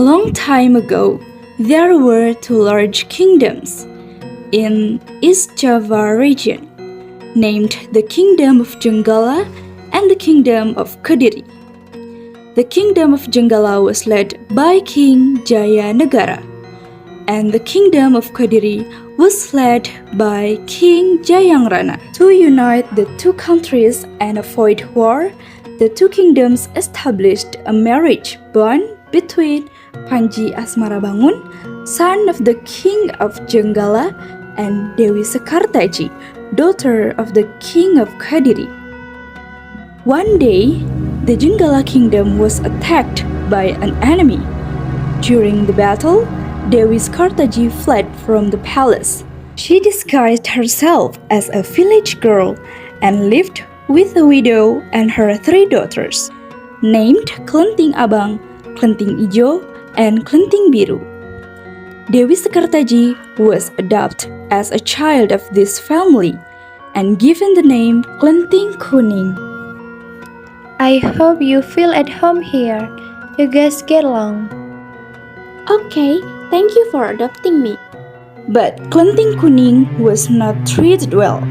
long time ago, there were two large kingdoms in East Java region, named the Kingdom of Jenggala and the Kingdom of Kediri. The Kingdom of Jenggala was led by King Jaya Negara, and the Kingdom of Kediri was led by King Jayangrana. To unite the two countries and avoid war, the two kingdoms established a marriage bond between Panji Asmarabangun, son of the King of Jenggala, and Dewi Sekartaji, daughter of the King of Kediri. One day, the Jenggala kingdom was attacked by an enemy. During the battle, Dewi Sekartaji fled from the palace. She disguised herself as a village girl and lived with a widow and her three daughters, named Klenting Abang, Klenting Ijo, and Klenting Biru. Dewi Sekartaji was adopted as a child of this family and given the name Klenting Kuning. I hope you feel at home here. You guys get along. Okay, thank you for adopting me. But Klenting Kuning was not treated well.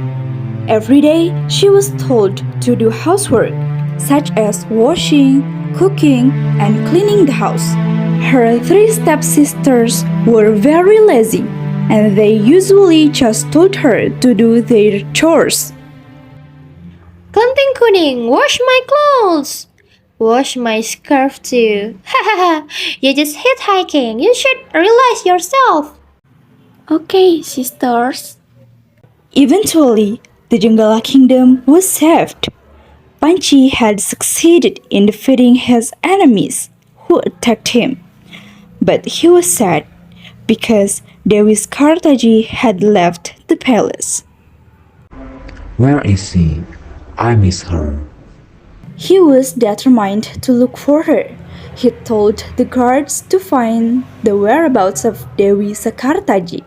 Every day, she was told to do housework, such as washing, cooking, and cleaning the house. Her three stepsisters were very lazy, and they usually just told her to do their chores. Klenting Kuning, wash my clothes. Wash my scarf too. Hahaha, you just hitchhiking. You should realize yourself. Okay, sisters. Eventually, the Jenggala kingdom was saved. Panji had succeeded in defeating his enemies who attacked him. But he was sad because Dewi Sekartaji had left the palace. Where is she? I miss her. He was determined to look for her. He told the guards to find the whereabouts of Dewi Sekartaji.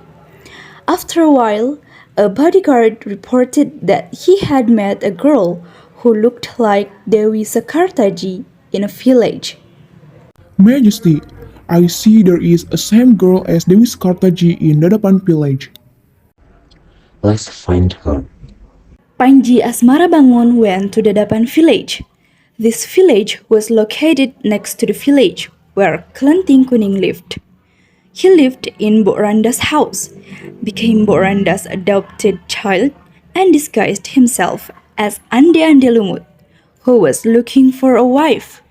After a while, a bodyguard reported that he had met a girl who looked like Dewi Sekartaji in a village. Majesty, I see there is a same girl as Dewi Sekartaji in Dadapan village. Let's find her. Panji Asmarabangun went to Dadapan village. This village was located next to the village where Klenting Kuning lived. He lived in Mbok Randa's house, became Mbok Randa's adopted child, and disguised himself as Ande Ande Lumut, who was looking for a wife.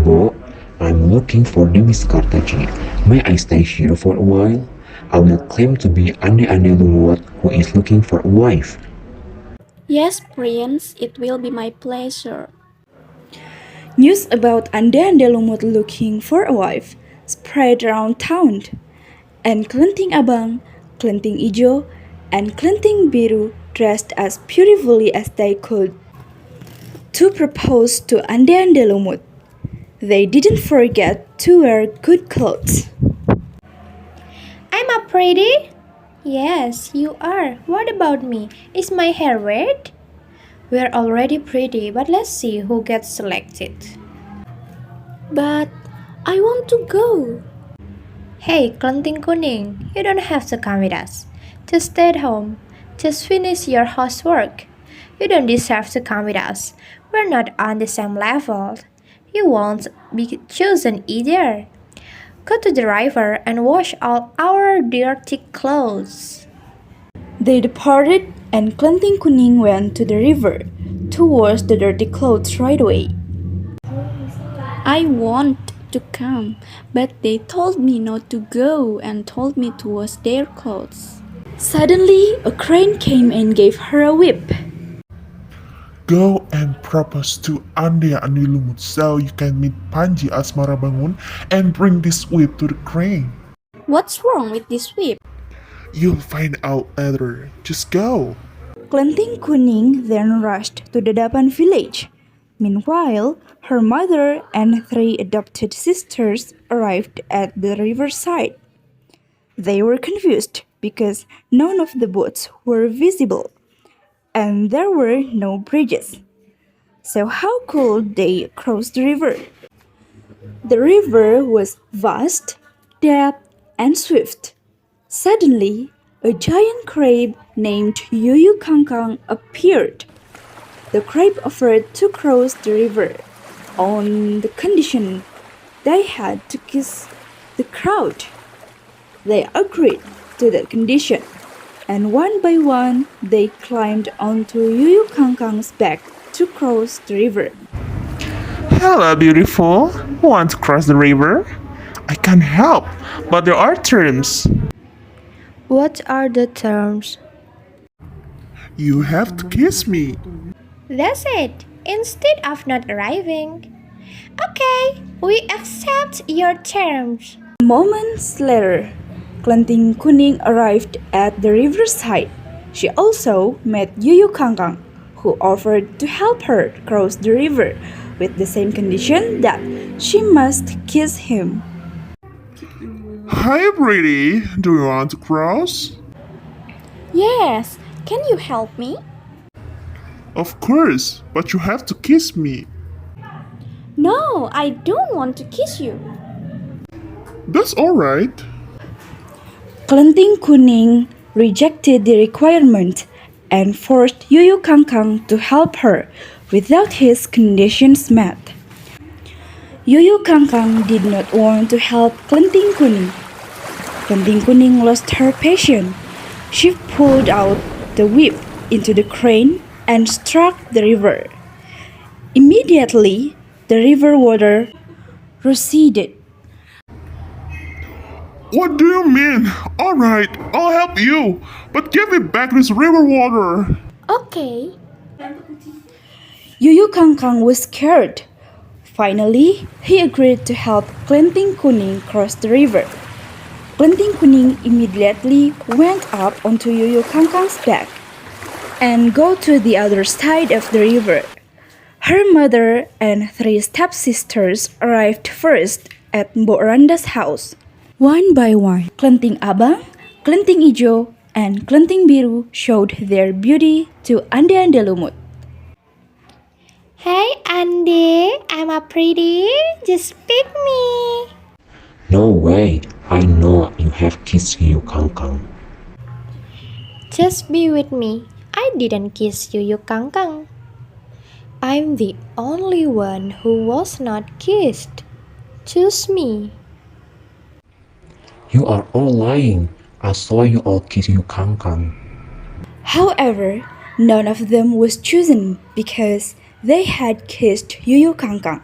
Bo, I'm looking for Dewi Sekartaji. May I stay here for a while? I will claim to be Ande Ande Lumut who is looking for a wife. Yes, Prince, it will be my pleasure. News about Ande Ande Lumut looking for a wife spread around town, and Klenting Abang, Klenting Ijo, and Klenting Biru dressed as beautifully as they could to propose to Ande Ande Lumut. They didn't forget to wear good clothes. I'm a pretty? Yes, you are. What about me? Is my hair red? We're already pretty, but let's see who gets selected. But I want to go. Hey, Klenting Kuning, you don't have to come with us. Just stay at home. Just finish your housework. You don't deserve to come with us. We're not on the same level. You won't be chosen either. Go to the river and wash all our dirty clothes. They departed, and Klenting Kuning went to the river to wash the dirty clothes right away. I want to come, but they told me not to go and told me to wash their clothes. Suddenly, a crane came and gave her a whip. Go and propose to Ande Ande Lumut so you can meet Panji Asmarabangun and bring this whip to the crane. What's wrong with this whip? You'll find out later. Just go. Klenting Kuning then rushed to the Dapan village. Meanwhile, her mother and three adopted sisters arrived at the riverside. They were confused because none of the boats were visible, and there were no bridges. So how could they cross the river? The river was vast, deep, and swift. Suddenly, a giant crab named Yuyu Kangkang appeared. The crab offered to cross the river on the condition they had to kiss the crowd. They agreed to that condition, and one by one they climbed onto Yuyu Kangkang's back to cross the river. Hello, beautiful. Want to cross the river? I can't help, but there are terms. What are the terms? You have to kiss me. That's it, instead of not arriving. Okay, we accept your terms. Moments later, Klenting Kuning arrived at the riverside. She also met Yuyu Kangkang, who offered to help her cross the river with the same condition that she must kiss him. Hi, pretty. Do you want to cross? Yes, can you help me? Of course, but you have to kiss me. No, I don't want to kiss you. That's alright. Klenting Kuning rejected the requirement and forced Yuyu Kangkang to help her without his conditions met. Yuyu Kangkang did not want to help Klenting Kuning. Klenting Kuning lost her patience. She pulled out the whip into the crane and struck the river. Immediately, the river water receded. What do you mean? Alright, I'll help you, but give me back this river water. Okay. Yuyu Kangkang was scared. Finally, he agreed to help Klenting Kuning cross the river. Klenting Kuning immediately went up onto Yuyu Kangkang's back and go to the other side of the river. Her mother and 3 stepsisters arrived first at Mbok Randa's house. One by one, Klenting Abang, Klenting Ijo, and Klenting Biru showed their beauty to Ande Ande Lumut. Hey Andy, I'm a pretty. Just pick me. No way. I know you have kissed you, Kang Kang. Just be with me. I didn't kiss you, Kangkang. I'm the only one who was not kissed. Choose me. You are all lying. I saw you all kiss you, Kang Kang. However, none of them was chosen because they had kissed Yuyu Kangkang.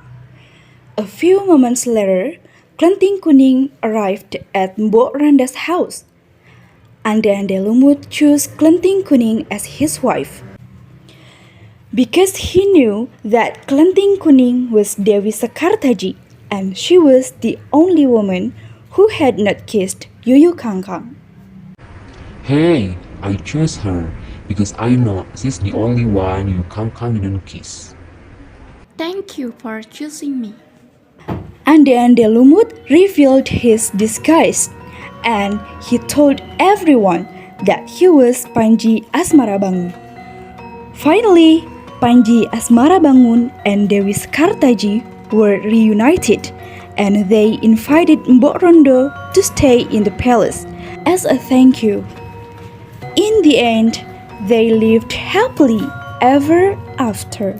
A few moments later, Klenting Kuning arrived at Mbok Randa's house. Ande Ande Lumut chose Klenting Kuning as his wife. Because he knew that Klenting Kuning was Dewi Sekartaji and she was the only woman who had not kissed Yuyu Kangkang. Hey, I chose her because I know she's the only one you Kang Kang didn't kiss. Thank you for choosing me. Ande Ande Lumut revealed his disguise and he told everyone that he was Panji Asmarabangun. Finally, Panji Asmarabangun and Dewi Sekartaji were reunited and they invited Mbok Rondo to stay in the palace as a thank you. In the end, they lived happily ever after.